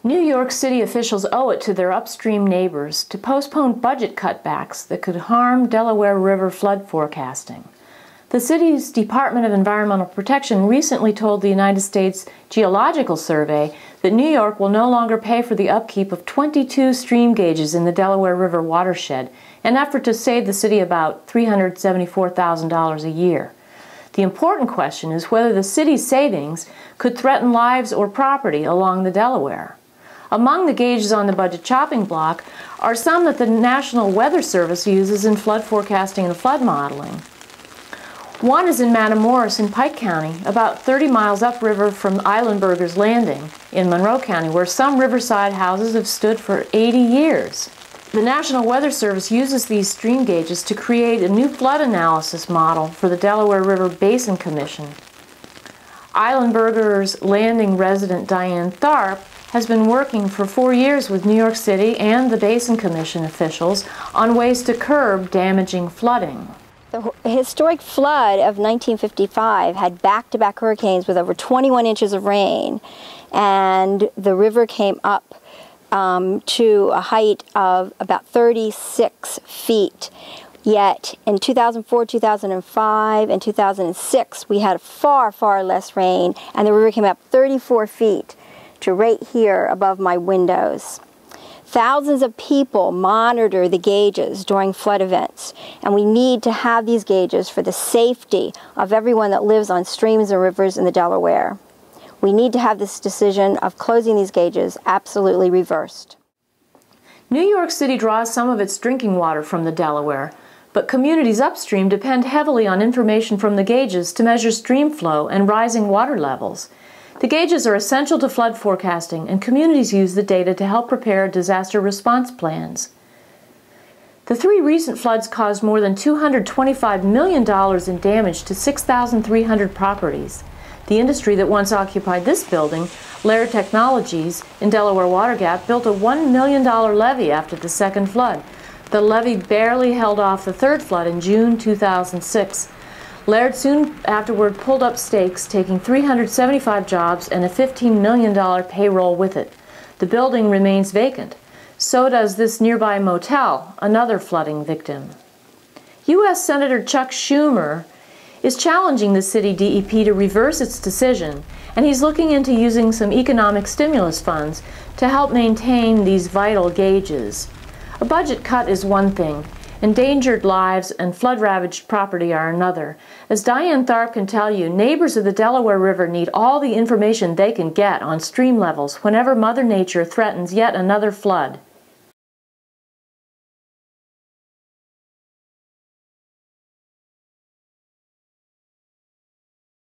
New York City officials owe it to their upstream neighbors to postpone budget cutbacks that could harm Delaware River flood forecasting. The city's Department of Environmental Protection recently told the United States Geological Survey that New York will no longer pay for the upkeep of 22 stream gauges in the Delaware River watershed, an effort to save the city about $374,000 a year. The important question is whether the city's savings could threaten lives or property along the Delaware. Among the gauges on the budget chopping block are some that the National Weather Service uses in flood forecasting and flood modeling. One is in Matamoros in Pike County, about 30 miles upriver from Eilenberger's Landing in Monroe County, where some riverside houses have stood for 80 years. The National Weather Service uses these stream gauges to create a new flood analysis model for the Delaware River Basin Commission. Eilenberger's Landing resident Diane Tharp has been working for 4 years with New York City and the Basin Commission officials on ways to curb damaging flooding. The historic flood of 1955 had back-to-back hurricanes with over 21 inches of rain, and the river came up to a height of about 36 feet. Yet in 2004, 2005, and 2006, we had far, far less rain, and the river came up 34 feet to right here above my windows. Thousands of people monitor the gauges during flood events, and we need to have these gauges for the safety of everyone that lives on streams and rivers in the Delaware. We need to have this decision of closing these gauges absolutely reversed. New York City draws some of its drinking water from the Delaware, but communities upstream depend heavily on information from the gauges to measure stream flow and rising water levels. The gauges are essential to flood forecasting, and communities use the data to help prepare disaster response plans. The 3 recent floods caused more than $225 million in damage to 6,300 properties. The industry that once occupied this building, Laird Technologies in Delaware Water Gap, built a $1 million levee after the second flood. The levee barely held off the third flood in June 2006. Laird soon afterward pulled up stakes, taking 375 jobs and a $15 million payroll with it. The building remains vacant. So does this nearby motel, another flooding victim. U.S. Senator Chuck Schumer is challenging the city DEP to reverse its decision, and he's looking into using some economic stimulus funds to help maintain these vital gauges. A budget cut is one thing. Endangered lives and flood-ravaged property are another. As Diane Tharp can tell you, neighbors of the Delaware River need all the information they can get on stream levels whenever Mother Nature threatens yet another flood.